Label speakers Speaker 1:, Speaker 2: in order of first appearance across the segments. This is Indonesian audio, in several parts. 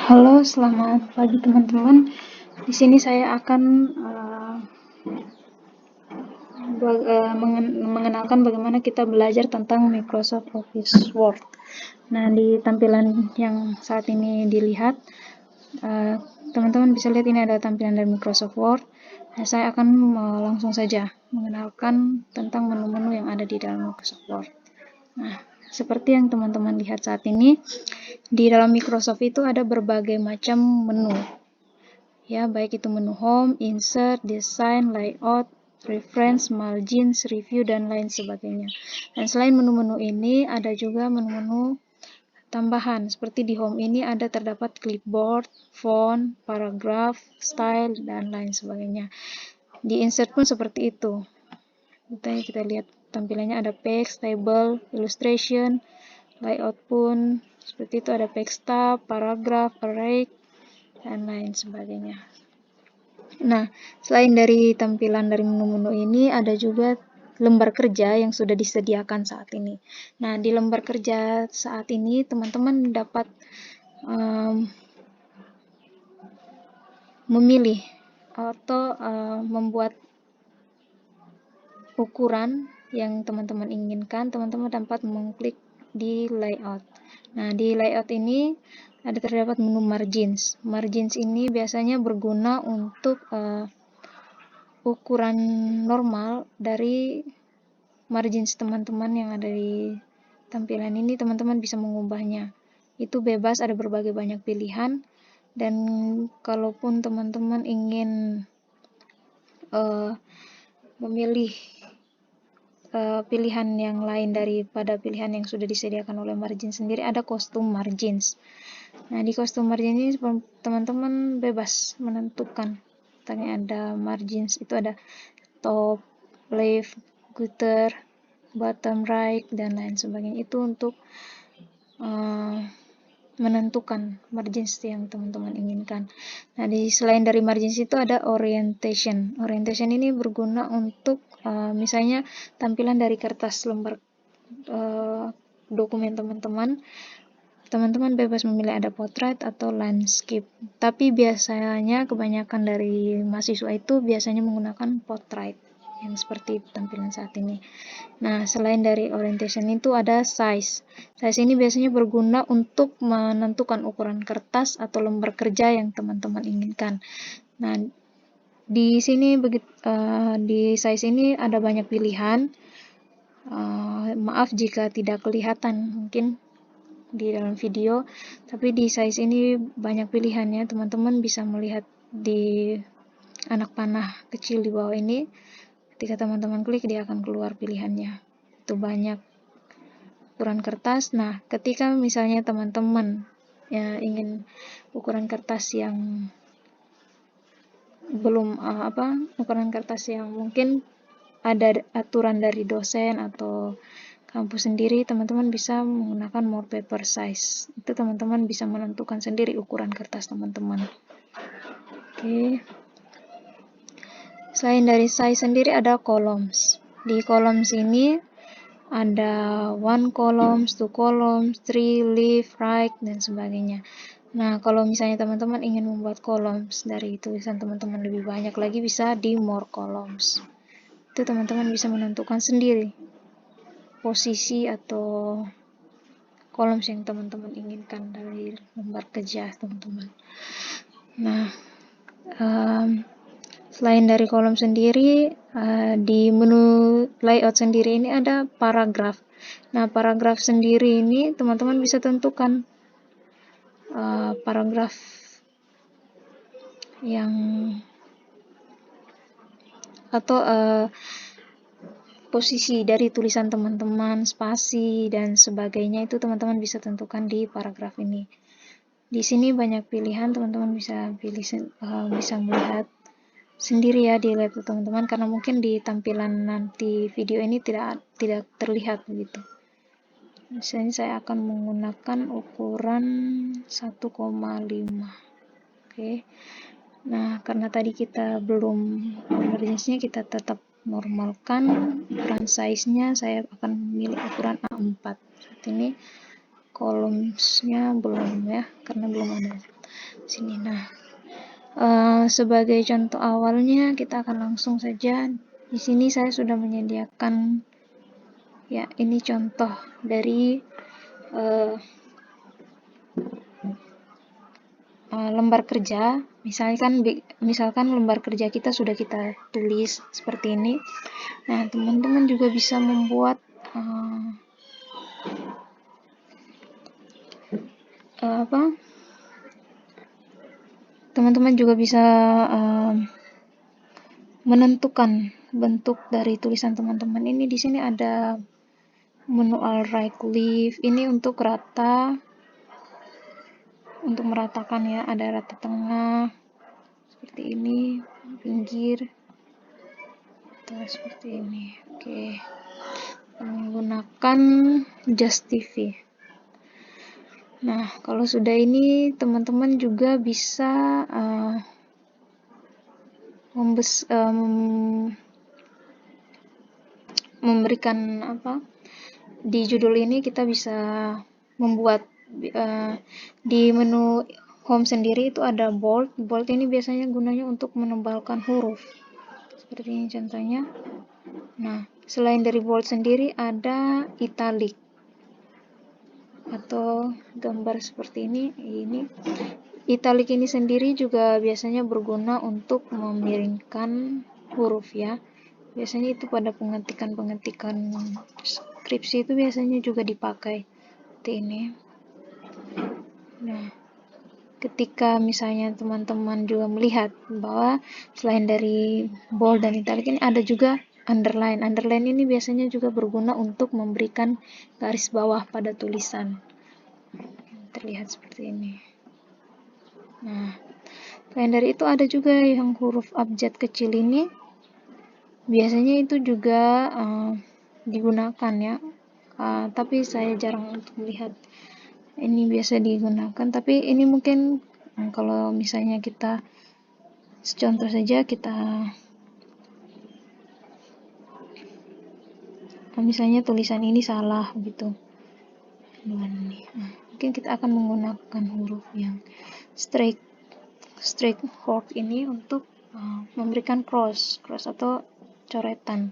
Speaker 1: Halo, selamat pagi teman-teman. Di sini saya akan mengenalkan bagaimana kita belajar tentang Microsoft Office Word. Nah, di tampilan yang saat ini dilihat, teman-teman bisa lihat ini ada tampilan dari Microsoft Word. Nah, saya akan langsung saja mengenalkan tentang menu-menu yang ada di dalam Microsoft Word. Nah, seperti yang teman-teman lihat saat ini, di dalam Microsoft itu ada berbagai macam menu. Ya, baik itu menu home, insert, design, layout, reference, margins, review, dan lain sebagainya. Dan selain menu-menu ini, ada juga menu-menu tambahan. Seperti di home ini ada terdapat clipboard, font, paragraph, style, dan lain sebagainya. Di insert pun seperti itu. Kita lihat tampilannya ada page, table, illustration, layout pun seperti itu, ada page tab, paragraph, array, dan lain sebagainya. Nah, selain dari tampilan dari menu-menu ini, ada juga lembar kerja yang sudah disediakan saat ini. Nah, di lembar kerja saat ini, teman-teman dapat memilih atau membuat ukuran yang teman-teman inginkan. Teman-teman dapat mengklik di layout. Nah, di layout ini ada terdapat menu margins. Margins ini biasanya berguna untuk ukuran normal dari margins teman-teman yang ada di tampilan ini. Teman-teman bisa mengubahnya. Itu bebas, ada berbagai banyak pilihan. Dan kalaupun teman-teman ingin memilih pilihan yang lain daripada pilihan yang sudah disediakan oleh margin sendiri, ada custom margins. Nah, di custom margin ini teman-teman bebas menentukan. Tanya ada margins, itu ada top, left, gutter, bottom right, dan lain sebagainya. Itu untuk menentukan margins yang teman-teman inginkan. Nah, selain dari margins itu ada orientation. Orientation ini berguna untuk misalnya tampilan dari kertas lembar dokumen teman-teman. Teman-teman bebas memilih ada portrait atau landscape. Tapi biasanya kebanyakan dari mahasiswa itu biasanya menggunakan portrait yang seperti tampilan saat ini. Nah, selain dari orientation itu ada size. Size ini biasanya berguna untuk menentukan ukuran kertas atau lembar kerja yang teman-teman inginkan. Nah, di sini di size ini ada banyak pilihan. Maaf jika tidak kelihatan mungkin di dalam video, tapi di size ini banyak pilihannya. Teman-teman bisa melihat di anak panah kecil di bawah ini. Ketika teman-teman klik, dia akan keluar pilihannya. Itu banyak ukuran kertas. Nah, ketika misalnya teman-teman ingin ukuran kertas yang belum ukuran kertas yang mungkin ada aturan dari dosen atau kampus sendiri, teman-teman bisa menggunakan more paper size. Itu teman-teman bisa menentukan sendiri ukuran kertas teman-teman. Oke. Selain dari size sendiri ada columns. Di columns ini ada 1 columns, 2 columns, 3, left, right, dan sebagainya. Nah, kalau misalnya teman-teman ingin membuat columns dari tulisan teman-teman lebih banyak lagi, bisa di more columns. Itu teman-teman bisa menentukan sendiri posisi atau columns yang teman-teman inginkan dari lembar kerja teman-teman. Nah, selain dari kolom sendiri, di menu layout sendiri ini ada paragraf. Nah, paragraf sendiri ini teman-teman bisa tentukan paragraf yang atau posisi dari tulisan teman-teman, spasi, dan sebagainya, itu teman-teman bisa tentukan di paragraf ini. Di sini banyak pilihan, teman-teman bisa pilih bisa melihat sendiri ya di laptop teman-teman, karena mungkin di tampilan nanti video ini tidak terlihat begitu. Misalnya saya akan menggunakan ukuran 1,5. Oke. Nah, karena tadi kita belum emergency-nya, kita tetap normalkan ukuran size-nya. Saya akan memilih ukuran A4. Saat ini columns-nya belum ya, karena belum ada. sini. Nah, sebagai contoh awalnya kita akan langsung saja. Di sini saya sudah menyediakan ya, ini contoh dari lembar kerja. Misalkan lembar kerja kita sudah kita tulis seperti ini. Nah, teman-teman juga bisa membuat teman-teman juga bisa menentukan bentuk dari tulisan teman-teman. Ini di sini ada menu all right leave. Ini untuk rata, untuk meratakan ya. Ada rata tengah seperti ini, pinggir atau seperti ini. Oke, menggunakan Just TV. Nah, kalau sudah ini teman-teman juga bisa memberikan di judul ini kita bisa membuat di menu home sendiri itu ada bold. Bold ini biasanya gunanya untuk menebalkan huruf seperti ini contohnya. Nah, selain dari bold sendiri ada italic atau gambar seperti ini. Italic ini sendiri juga biasanya berguna untuk memiringkan huruf ya. Biasanya itu pada pengetikan skripsi itu biasanya juga dipakai seperti ini. Nah, ketika misalnya teman-teman juga melihat bahwa selain dari bold dan italic ini ada juga underline. Underline ini biasanya juga berguna untuk memberikan garis bawah pada tulisan. Terlihat seperti ini. Nah, selain dari itu ada juga yang huruf abjad kecil ini. Biasanya itu juga digunakan ya. Tapi saya jarang untuk melihat ini biasa digunakan. Tapi ini mungkin kalau misalnya kita contoh saja kita misalnya tulisan ini salah gitu. Mungkin kita akan menggunakan huruf yang straight fork ini untuk memberikan cross atau coretan.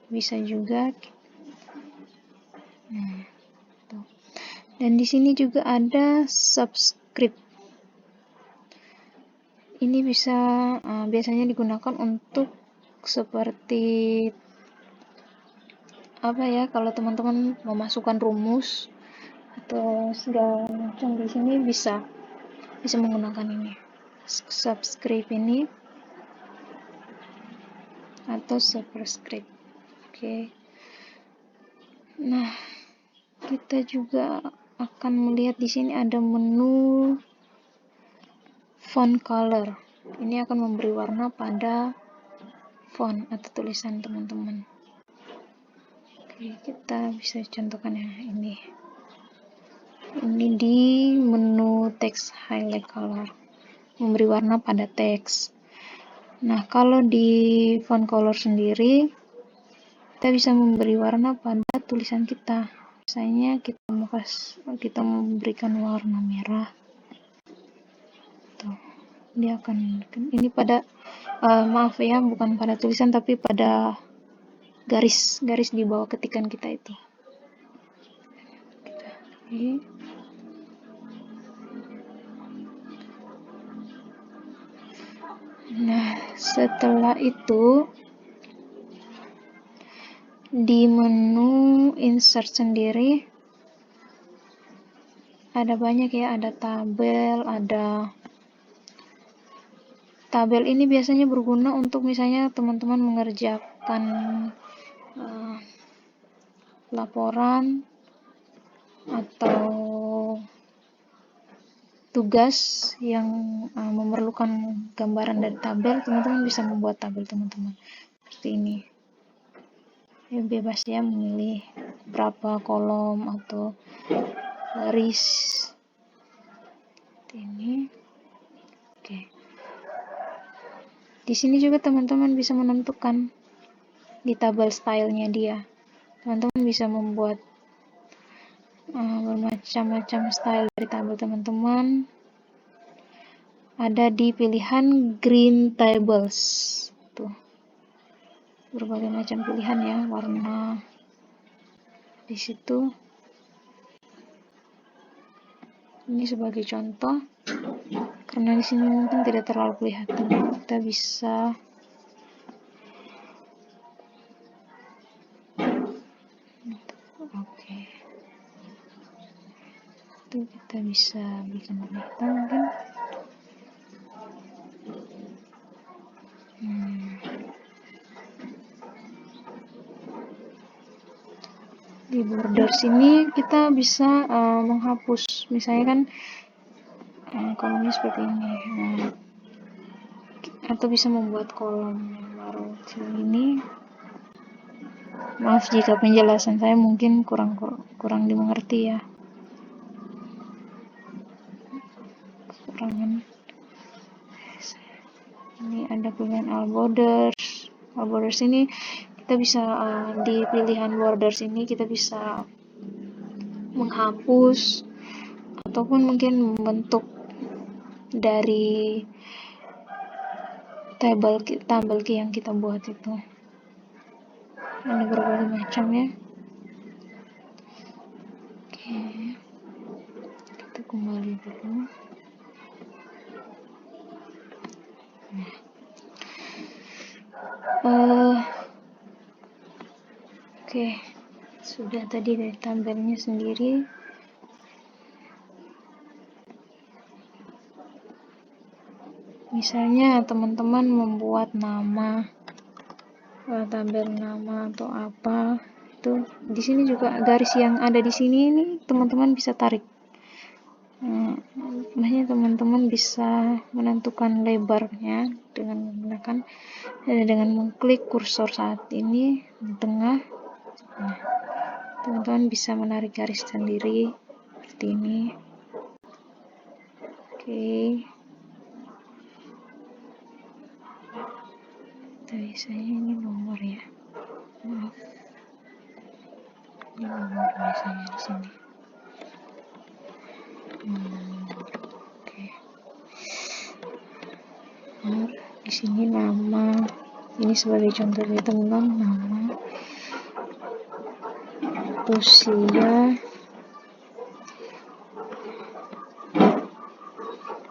Speaker 1: Bisa juga. Dan di sini juga ada subscript. Ini bisa biasanya digunakan untuk seperti kalau teman-teman memasukkan rumus atau segala macam, di sini bisa menggunakan ini subscript ini atau superscript. Oke. Nah, kita juga akan melihat di sini ada menu font color. Ini akan memberi warna pada font atau tulisan teman-teman. Oke, kita bisa contohkan ya ini di menu text highlight color, memberi warna pada teks. Nah, kalau di font color sendiri kita bisa memberi warna pada tulisan kita. Misalnya kita memberikan warna merah. Tuh, dia akan ini pada maaf ya, bukan pada tulisan tapi pada garis di bawah ketikan kita itu. Nah, setelah itu di menu insert sendiri ada banyak ya, ada tabel ini biasanya berguna untuk misalnya teman-teman mengerjakan laporan atau tugas yang memerlukan gambaran dari tabel. Teman-teman bisa membuat tabel teman-teman seperti ini ya, bebas ya memilih berapa kolom atau baris seperti ini. Oke, di sini juga teman-teman bisa menentukan di tabel stylenya dia. Teman-teman bisa membuat bermacam-macam style dari tabel teman-teman. Ada di pilihan green tables. Tuh. Berbagai macam pilihan ya, warna di situ. Ini sebagai contoh, karena di sini mungkin tidak terlalu kelihatan. Kita bisa itu kita bisa bikin warna hitam mungkin. Di border sini kita bisa menghapus, misalnya kan kolomnya seperti ini, atau bisa membuat kolom baru sini. Maaf jika penjelasan saya mungkin kurang dimengerti ya. Kekurangan. Ini ada pilihan all borders. All borders ini kita bisa di pilihan borders ini kita bisa menghapus ataupun mungkin membentuk dari tabel key yang kita buat itu. Ada berbagai macam ya. Oke, kita kembali dulu. Oke, sudah tadi dari tabelnya sendiri. Misalnya teman-teman membuat nama, tabel nama atau apa, itu di sini juga garis yang ada di sini ini teman-teman bisa tarik. Maksudnya teman-teman bisa menentukan lebarnya dengan menggunakan dengan mengklik kursor saat ini di tengah. Teman-teman bisa menarik garis sendiri seperti ini. Oke. Biasanya ini nomor ya. Maaf. Ini nomor biasanya di sini. Oke. Nomor di sini nama. Ini sebagai contoh ya teman-teman, nama, usia,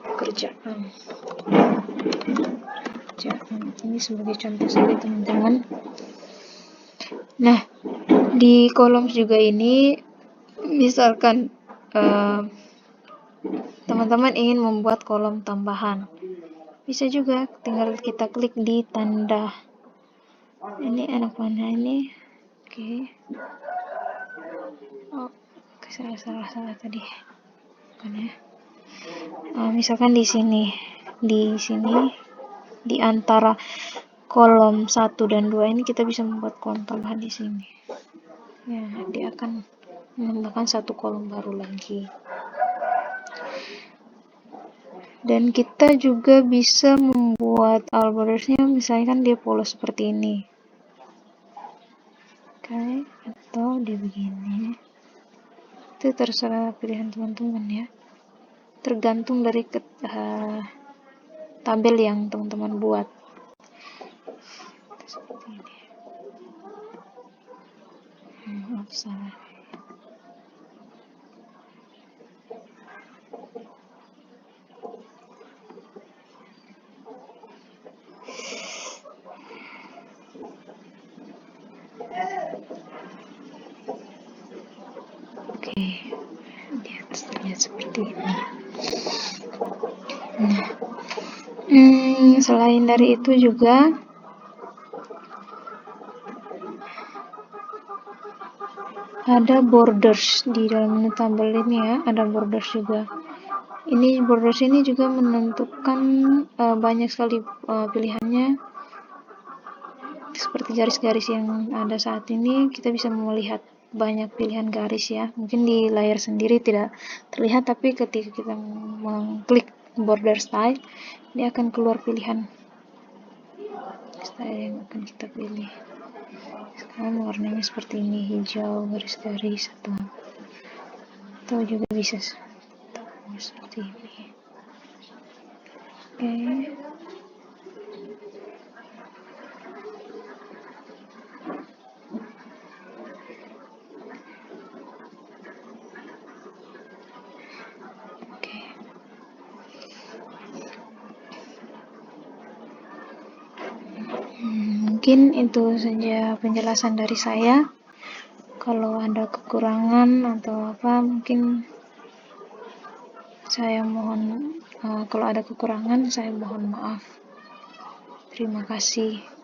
Speaker 1: pekerjaan. Ini sebagai contoh saja teman-teman. Nah, di kolom juga ini misalkan teman-teman ingin membuat kolom tambahan, bisa juga tinggal kita klik di tanda ini. Anak mana ini? Oke. Salah tadi kan ya. Misalkan di sini di antara kolom 1 dan 2 ini kita bisa membuat kolom tambahan di sini. Ya, dia akan menambahkan satu kolom baru lagi. Dan kita juga bisa membuat all bordersnya, misalkan dia polos seperti ini. Oke, atau dia begini. Itu terserah pilihan teman-teman ya. Tergantung dari tabel yang teman-teman buat. Seperti ini. Maaf, salah. Oke, lihat seperti ini. Nah, selain dari itu juga ada borders di dalam menu tabel ini ya, ada borders juga. Ini borders ini juga menentukan banyak sekali pilihannya. Seperti garis-garis yang ada saat ini, kita bisa melihat banyak pilihan garis ya. Mungkin di layar sendiri tidak terlihat, tapi ketika kita mengklik border style, ini akan keluar pilihan style yang akan kita pilih. Sekarang warnanya seperti ini, hijau garis-garis atau atau juga bisa seperti ini. Oke. Mungkin itu saja penjelasan dari saya. Kalau ada kekurangan atau apa, mungkin saya mohon, kalau ada kekurangan saya mohon maaf. Terima kasih.